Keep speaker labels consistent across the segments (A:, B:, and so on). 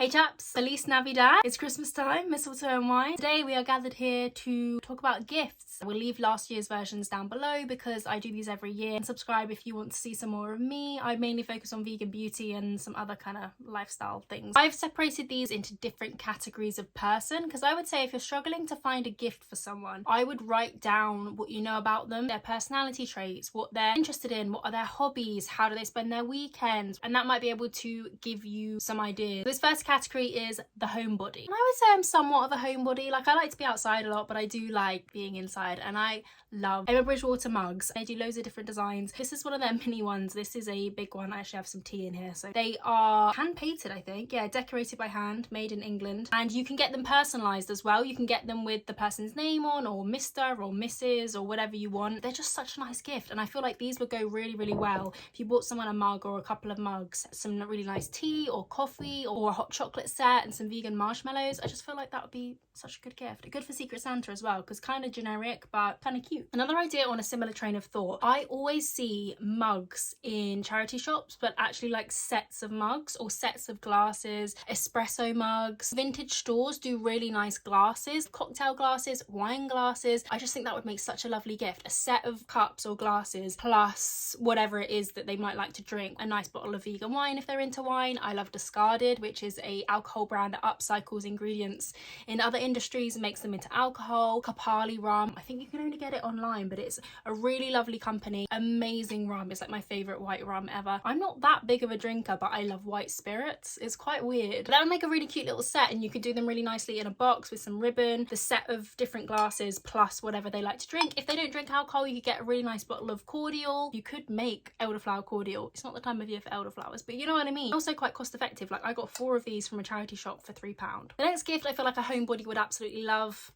A: Hey chaps, Feliz Navidad. It's Christmas time, mistletoe and wine. Today we are gathered here to talk about gifts. We'll leave last year's versions down below because I do these every year. And subscribe if you want to see some more of me. I mainly focus on vegan beauty and some other kind of lifestyle things. I've separated these into different categories of person because I would say if you're struggling to find a gift for someone, I would write down what you know about them, their personality traits, what they're interested in, what are their hobbies, how do they spend their weekends, and that might be able to give you some ideas. This first category is the homebody. And I would say I'm somewhat of a homebody. Like, I like to be outside a lot, but I do like being inside, and I love Emma Bridgewater mugs. They do loads of different designs. This is one of their mini ones. This is a big one. I actually have some tea in here. So they are hand painted, I think. Yeah, decorated by hand, made in England. And you can get them personalized as well. You can get them with the person's name on, or Mr. or Mrs. or whatever you want. They're just such a nice gift, and I feel like these would go really, really well if you bought someone a mug or a couple of mugs, some really nice tea or coffee or a hot chocolate set and some vegan marshmallows. I just feel like that would be such a good gift. Good for Secret Santa as well, because kind of generic but kind of cute. Another idea on a similar train of thought, I always see mugs in charity shops, but actually like sets of mugs or sets of glasses, espresso mugs. Vintage stores do really nice glasses, cocktail glasses, wine glasses. I just think that would make such a lovely gift. A set of cups or glasses plus whatever it is that they might like to drink. A nice bottle of vegan wine if they're into wine. I love Discarded, which is a alcohol brand that upcycles ingredients in other industries and makes them into alcohol. Kapali rum, I think you can only get it online, but it's a really lovely company. Amazing rum. It's like my favorite white rum ever. I'm not that big of a drinker, but I love white spirits. It's quite weird. That would make a really cute little set, and you could do them really nicely in a box with some ribbon, the set of different glasses plus whatever they like to drink. If they don't drink alcohol, you could get a really nice bottle of cordial. You could make elderflower cordial. It's not the time of year for elderflowers, but you know what I mean. Also quite cost effective. Like, I got 4 of these from a charity shop for £3. The next gift I feel like a homebody would absolutely love.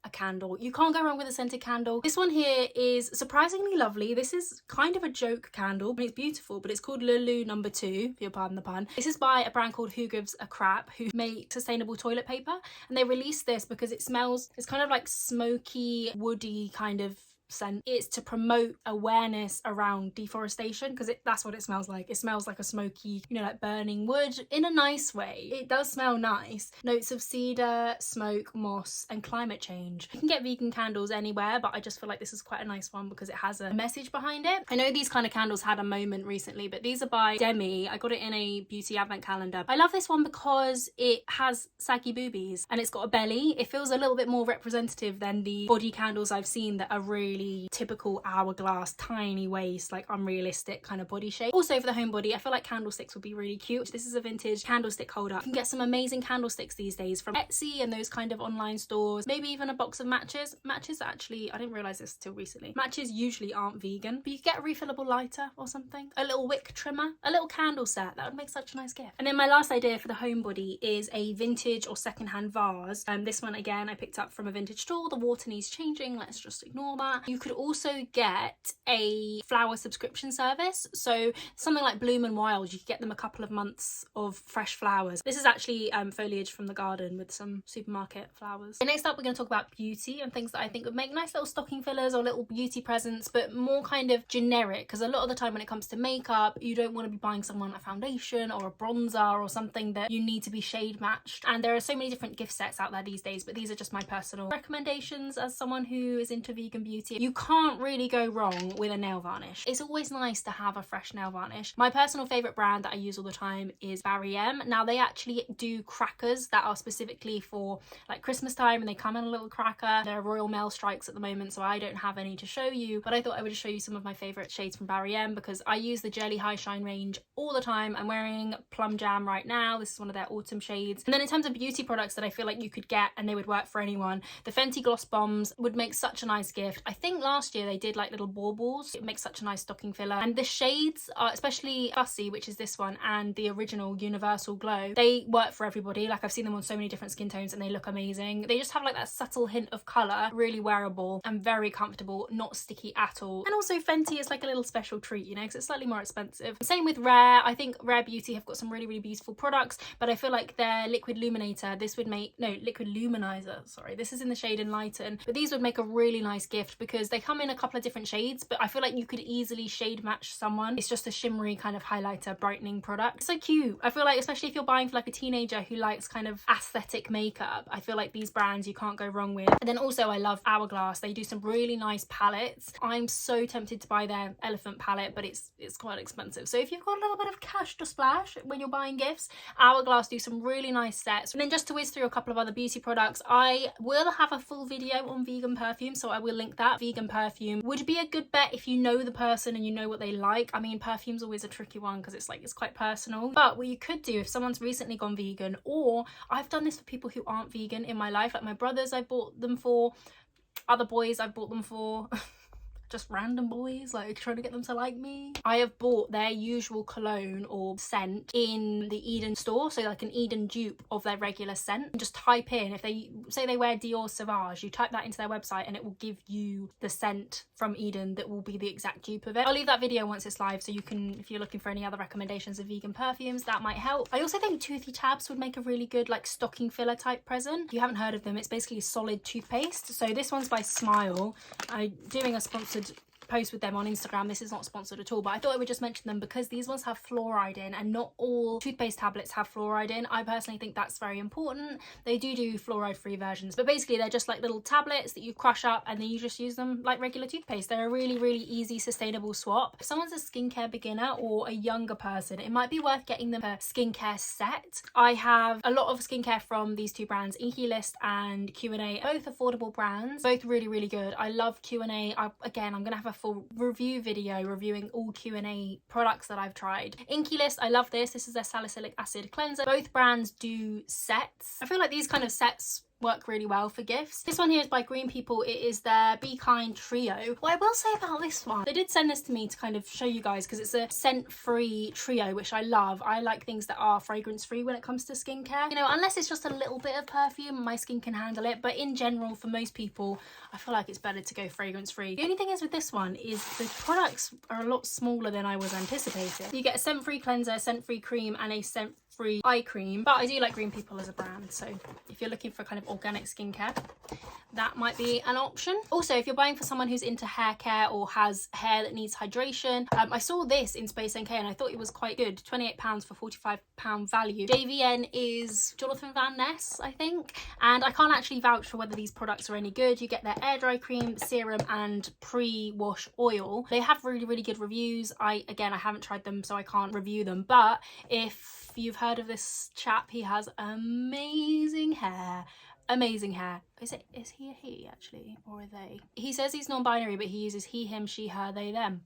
A: A candle. You can't go wrong with a scented candle. This one here is surprisingly lovely. This is kind of a joke candle, but it's beautiful, but it's called Lulu number 2, if you'll pardon the pun. This is by a brand called Who Gives a Crap, who make sustainable toilet paper, and they released this because it smells, it's kind of like smoky, woody kind of scent. It's to promote awareness around deforestation, because that's what it smells like. It smells like a smoky, you know, like burning wood in a nice way. It does smell nice. Notes of cedar, smoke, moss, and climate change. You can get vegan candles anywhere, but I just feel like this is quite a nice one because it has a message behind it. I know these kind of candles had a moment recently, but these are by Demi. I got it in a beauty advent calendar. I love this one because it has saggy boobies and it's got a belly. It feels a little bit more representative than the body candles I've seen that are really typical hourglass, tiny waist, like unrealistic kind of body shape. Also for the homebody, I feel like candlesticks would be really cute. This is a vintage candlestick holder. You can get some amazing candlesticks these days from Etsy and those kind of online stores. Maybe even a box of matches. Matches, actually, I didn't realise this till recently. Matches usually aren't vegan, but you get a refillable lighter or something. A little wick trimmer, a little candle set. That would make such a nice gift. And then my last idea for the homebody is a vintage or secondhand vase. This one again I picked up from a vintage store. The water needs changing. Let's just ignore that. You could also get a flower subscription service. So something like Bloom and Wild, you could get them a couple of months of fresh flowers. This is actually foliage from the garden with some supermarket flowers. And next up, we're going to talk about beauty and things that I think would make nice little stocking fillers or little beauty presents, but more kind of generic, because a lot of the time when it comes to makeup, you don't want to be buying someone a foundation or a bronzer or something that you need to be shade matched. And there are so many different gift sets out there these days, but these are just my personal recommendations as someone who is into vegan beauty. You can't really go wrong with a nail varnish. It's always nice to have a fresh nail varnish. My personal favorite brand that I use all the time is Barry M. Now they actually do crackers that are specifically for like Christmas time, and they come in a little cracker. There are Royal Mail strikes at the moment, so I don't have any to show you, but I thought I would show you some of my favorite shades from Barry M because I use the Jelly High Shine range all the time. I'm wearing Plum Jam right now. This is one of their autumn shades. And then in terms of beauty products that I feel like you could get and they would work for anyone, the Fenty Gloss Bombs would make such a nice gift. I think last year they did like little baubles. It makes such a nice stocking filler. And the shades are, especially Fussy, which is this one, and the original Universal Glow, they work for everybody. Like, I've seen them on so many different skin tones and they look amazing. They just have like that subtle hint of colour, really wearable and very comfortable, not sticky at all. And also Fenty is like a little special treat, you know, because it's slightly more expensive. Same with Rare. I think Rare Beauty have got some really, really beautiful products, but I feel like their liquid liquid luminizer, sorry, this is in the shade Enlighten, but these would make a really nice gift because because they come in a couple of different shades, but I feel like you could easily shade match someone. It's just a shimmery kind of highlighter brightening product. It's so cute. I feel like, especially if you're buying for like a teenager who likes kind of aesthetic makeup, I feel like these brands you can't go wrong with. And then also I love Hourglass. They do some really nice palettes. I'm so tempted to buy their elephant palette, but it's quite expensive. So if you've got a little bit of cash to splash when you're buying gifts, Hourglass do some really nice sets. And then just to whiz through a couple of other beauty products, I will have a full video on vegan perfume, so I will link that. Vegan perfume would be a good bet if you know the person and you know what they like. I mean, perfume's always a tricky one because it's quite personal, but what you could do if someone's recently gone vegan, or I've done this for people who aren't vegan in my life, like my brothers I bought them for, other boys I've bought them for, just random boys, like trying to get them to like me. I have bought their usual cologne or scent in the Eden store, so like an Eden dupe of their regular scent. And just type in, if they say they wear Dior Sauvage, you type that into their website and it will give you the scent from Eden that will be the exact dupe of it. I'll leave that video once it's live, so you can, if you're looking for any other recommendations of vegan perfumes, that might help. I also think Toothy Tabs would make a really good like stocking filler type present. If you haven't heard of them, it's basically a solid toothpaste. So this one's by Smile. I'm doing a sponsored post with them on Instagram. This is not sponsored at all, but I thought I would just mention them because these ones have fluoride in, and not all toothpaste tablets have fluoride in. I personally think that's very important. They do fluoride free versions, but basically they're just like little tablets that you crush up and then you just use them like regular toothpaste. They're a really easy sustainable swap. If someone's a skincare beginner or a younger person, it might be worth getting them a skincare set. I have a lot of skincare from these two brands, Inky List and Q&A, both affordable brands, both really good. I love Q&A. Again, I'm gonna have a full review video reviewing all Q&A products that I've tried. Inky List, I love this. This is their salicylic acid cleanser. Both brands do sets. I feel like these kind of sets work really well for gifts. This one here is by Green People. It is their Be Kind Trio. What I will say about this one, they did send this to me to kind of show you guys because it's a scent-free trio, which I love. I like things that are fragrance-free when it comes to skincare. You know, unless it's just a little bit of perfume, my skin can handle it. But in general, for most people, I feel like it's better to go fragrance-free. The only thing is with this one is the products are a lot smaller than I was anticipating. You get a scent-free cleanser, scent-free cream, and a scent-free eye cream. But I do like Green People as a brand, so if you're looking for kind of organic skincare, that might be an option. Also, if you're buying for someone who's into hair care or has hair that needs hydration, I saw this in Space NK and I thought it was quite good. £28 for £45 value. JVN is Jonathan Van Ness, I think, and I can't actually vouch for whether these products are any good. You get their air dry cream, serum, and pre-wash oil. They have really good reviews. I haven't tried them, so I can't review them, but if you've heard of this chap, he has amazing hair. Amazing hair. Is he a he actually, or a they? He says he's non-binary, but he uses he, him, she, her, they, them.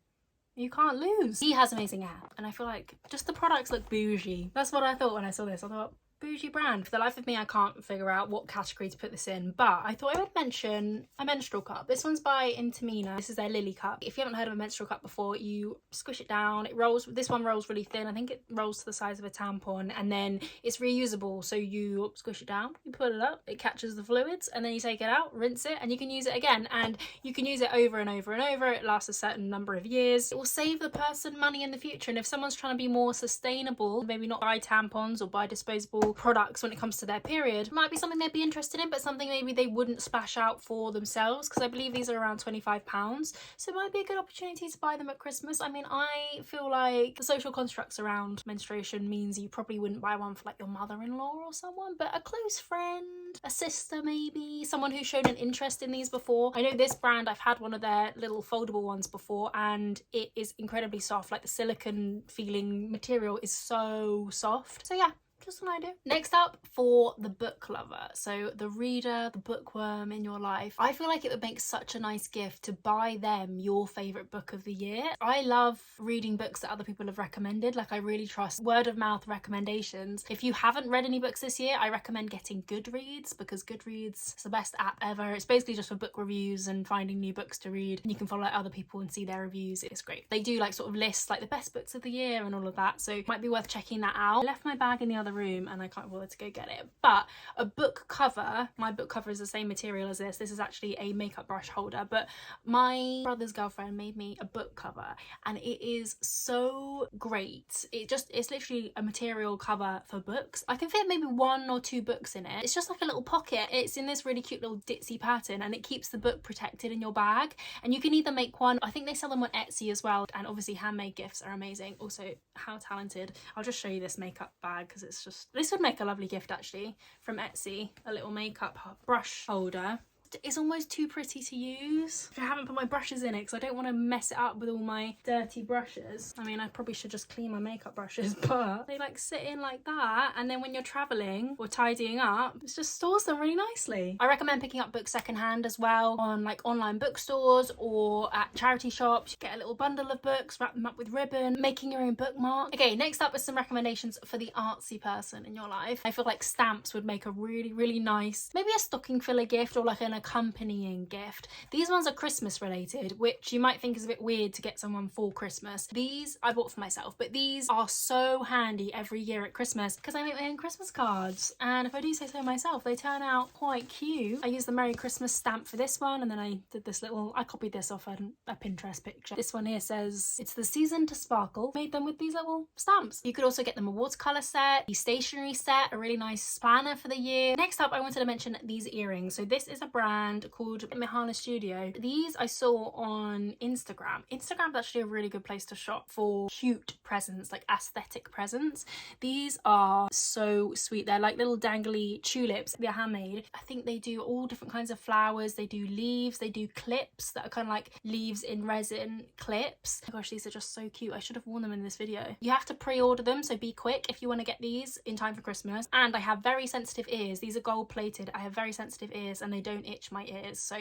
A: You can't lose. He has amazing hair, and I feel like just the products look bougie. That's what I thought when I saw this. I thought, bougie brand. For the life of me, I can't figure out what category to put this in, but I thought I would mention a menstrual cup. This one's by Intamina. This is their Lily cup. If you haven't heard of a menstrual cup before, you squish it down. It rolls. This one rolls really thin. I think it rolls to the size of a tampon, and then it's reusable. So you squish it down, you put it up, it catches the fluids, and then you take it out, rinse it, and you can use it again. And you can use it over and over and over. It lasts a certain number of years. It will save the person money in the future. And if someone's trying to be more sustainable, maybe not buy tampons or buy disposable products when it comes to their period, might be something they'd be interested in, but something maybe they wouldn't splash out for themselves, because I believe these are around £25, so it might be a good opportunity to buy them at Christmas. I mean, I feel like the social constructs around menstruation means you probably wouldn't buy one for like your mother-in-law or someone, but a close friend, a sister maybe, someone who's shown an interest in these before. I know this brand, I've had one of their little foldable ones before, and it is incredibly soft. Like the silicone feeling material is so soft. So yeah, just an idea. Next up, for the book lover, so the reader, the bookworm in your life, I feel like it would make such a nice gift to buy them your favourite book of the year. I love reading books that other people have recommended. Like, I really trust word of mouth recommendations. If you haven't read any books this year, I recommend getting Goodreads, because Goodreads is the best app ever. It's basically just for book reviews and finding new books to read, and you can follow other people and see their reviews. It's great. They do like sort of lists like the best books of the year and all of that, so it might be worth checking that out. I left my bag in the other other room and I can't bother to go get it. But a book cover, my book cover is the same material as this. This is actually a makeup brush holder, but my brother's girlfriend made me a book cover and it is so great. It's literally a material cover for books. I can fit maybe 1 or 2 books in it. It's just like a little pocket. It's in this really cute little ditzy pattern and it keeps the book protected in your bag. And you can either make one, I think they sell them on Etsy as well, and obviously handmade gifts are amazing. Also, how talented. I'll just show you this makeup bag because it's just, this would make a lovely gift actually from Etsy. A little makeup brush holder. It's almost too pretty to use. I haven't put my brushes in it because I don't want to mess it up with all my dirty brushes. I mean, I probably should just clean my makeup brushes, but they like sit in like that, and then when you're traveling or tidying up, it just stores them really nicely. I recommend picking up books secondhand as well on like online bookstores or at charity shops. Get a little bundle of books, wrap them up with ribbon, making your own bookmark. Okay, next up is some recommendations for the artsy person in your life. I feel like stamps would make a really nice, maybe a stocking filler gift or like an accompanying gift. These ones are Christmas related, which you might think is a bit weird to get someone for Christmas. These I bought for myself, but these are so handy every year at Christmas because I make my own Christmas cards, and if I do say so myself, they turn out quite cute. I used the Merry Christmas stamp for this one, and then I did this little, I copied this off a Pinterest picture. This one here says it's the season to sparkle. Made them with these little stamps. You could also get them a watercolor set, a stationery set, a really nice planner for the year. Next up, I wanted to mention these earrings. So this is a brand called Mihana Studio. These I saw on Instagram. Instagram is actually a really good place to shop for cute presents, like aesthetic presents. These are so sweet. They're like little dangly tulips. They're handmade. I think they do all different kinds of flowers. They do leaves. They do clips that are kind of like leaves in resin clips. Oh my gosh, these are just so cute. I should have worn them in this video. You have to pre-order them, so be quick if you want to get these in time for Christmas. And I have very sensitive ears. These are gold plated. I have very sensitive ears and they don't itch my ears, so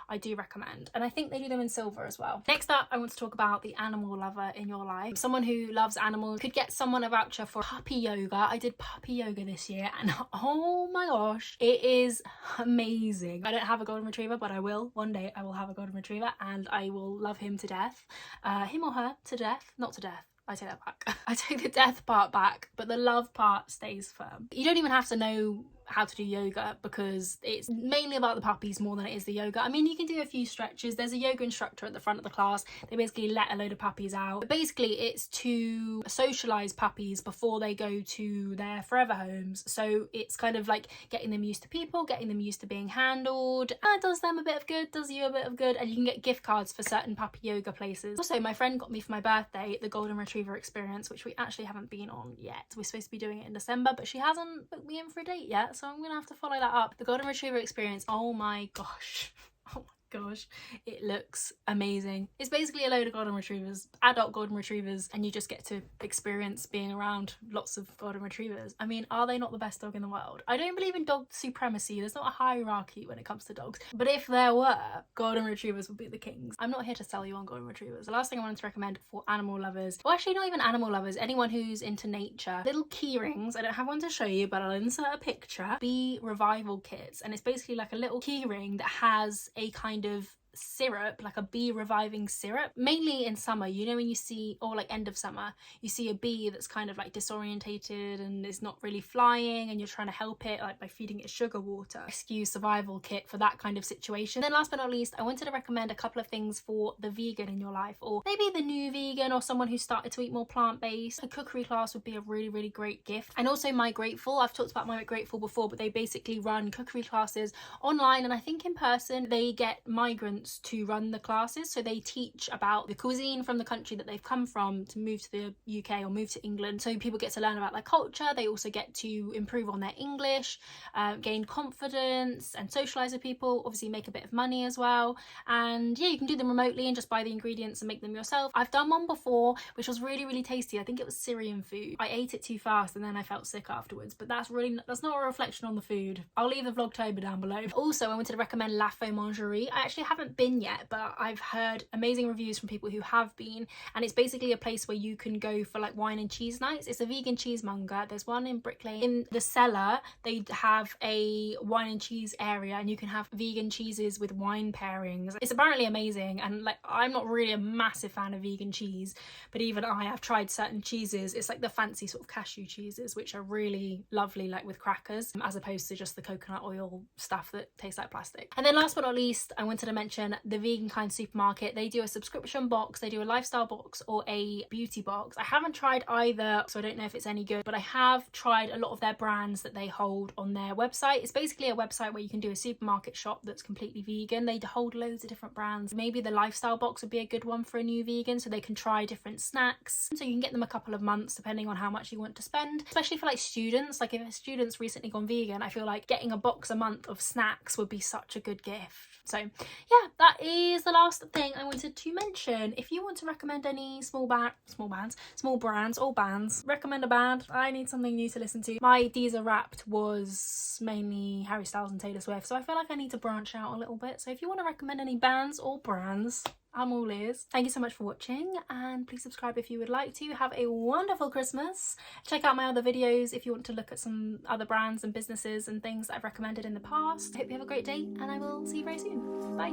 A: I do recommend. And I think they do them in silver as well. Next up, I want to talk about the animal lover in your life. Someone who loves animals. Could get someone a voucher for puppy yoga. I did puppy yoga this year and oh my gosh, it is amazing. I don't have a golden retriever, but I will. One day I will have a golden retriever and I will love him to death. Him or her to death. Not to death. I take that back. I take the death part back, but the love part stays firm. You don't even have to know how to do yoga because it's mainly about the puppies more than it is the yoga. I mean, you can do a few stretches. There's a yoga instructor at the front of the class. They basically let a load of puppies out. But basically it's to socialize puppies before they go to their forever homes. So it's kind of like getting them used to people, getting them used to being handled. And it does them a bit of good, does you a bit of good, and you can get gift cards for certain puppy yoga places. Also, my friend got me for my birthday the Golden Retriever Experience, which we actually haven't been on yet. We're supposed to be doing it in December, but she hasn't booked me in for a date yet, so I'm gonna have to follow that up. The Golden Retriever Experience, oh my gosh. Oh my gosh, it looks amazing. It's basically a load of golden retrievers, adult golden retrievers, and you just get to experience being around lots of golden retrievers. I mean, are they not the best dog in the world? I don't believe in dog supremacy. There's not a hierarchy when it comes to dogs, but if there were, golden retrievers would be the kings. I'm not here to sell you on golden retrievers. The last thing I wanted to recommend for animal lovers, well actually not even animal lovers, anyone who's into nature, little key rings. I don't have one to show you, but I'll insert a picture. Bee revival kits, and it's basically like a little key ring that has a kind of syrup, like a bee reviving syrup, mainly in summer. You know, when you see, or like end of summer, you see a bee that's kind of like disorientated and is not really flying, and you're trying to help it like by feeding it sugar water. Rescue survival kit for that kind of situation. Then last but not least, I wanted to recommend a couple of things for the vegan in your life, or maybe the new vegan, or someone who started to eat more plant-based. A cookery class would be a really great gift. And also My Grateful. I've talked about My Grateful before, but they basically run cookery classes online, and I think in person. They get migrants to run the classes, so they teach about the cuisine from the country that they've come from to move to the UK or move to England, so people get to learn about their culture. They also get to improve on their English, gain confidence and socialize with people, obviously make a bit of money as well. And yeah, you can do them remotely and just buy the ingredients and make them yourself. I've done one before which was really tasty. I think it was Syrian food. I ate it too fast and then I felt sick afterwards, but that's not a reflection on the food. I'll leave the vlogtober down below. Also, I wanted to recommend La Faux Mangerie. I actually haven't been yet, but I've heard amazing reviews from people who have been, and it's basically a place where you can go for like wine and cheese nights. It's a vegan cheesemonger. There's one in Brick Lane. In the cellar they have a wine and cheese area, and you can have vegan cheeses with wine pairings. It's apparently amazing, and like I'm not really a massive fan of vegan cheese, but even I have tried certain cheeses. It's like the fancy sort of cashew cheeses, which are really lovely, like with crackers, as opposed to just the coconut oil stuff that tastes like plastic. And then last but not least, I wanted to mention the Vegan Kind supermarket. They do a subscription box, they do a lifestyle box, or a beauty box. I haven't tried either, so I don't know if it's any good, but I have tried a lot of their brands that they hold on their website. It's basically a website where you can do a supermarket shop that's completely vegan. They hold loads of different brands. Maybe the lifestyle box would be a good one for a new vegan, so they can try different snacks. So you can get them a couple of months depending on how much you want to spend, especially for like students. Like if a student's recently gone vegan, I feel like getting a box a month of snacks would be such a good gift. So yeah, that is the last thing I wanted to mention. If you want to recommend any small brands or bands, recommend a band. I need something new to listen to. My Deezer Wrapped was mainly Harry Styles and Taylor Swift, so I feel like I need to branch out a little bit. So if you want to recommend any bands or brands, I'm all ears. Thank you so much for watching, and please subscribe if you would like to. Have a wonderful Christmas. Check out my other videos if you want to look at some other brands and businesses and things that I've recommended in the past. I hope you have a great day, and I will see you very soon. Bye.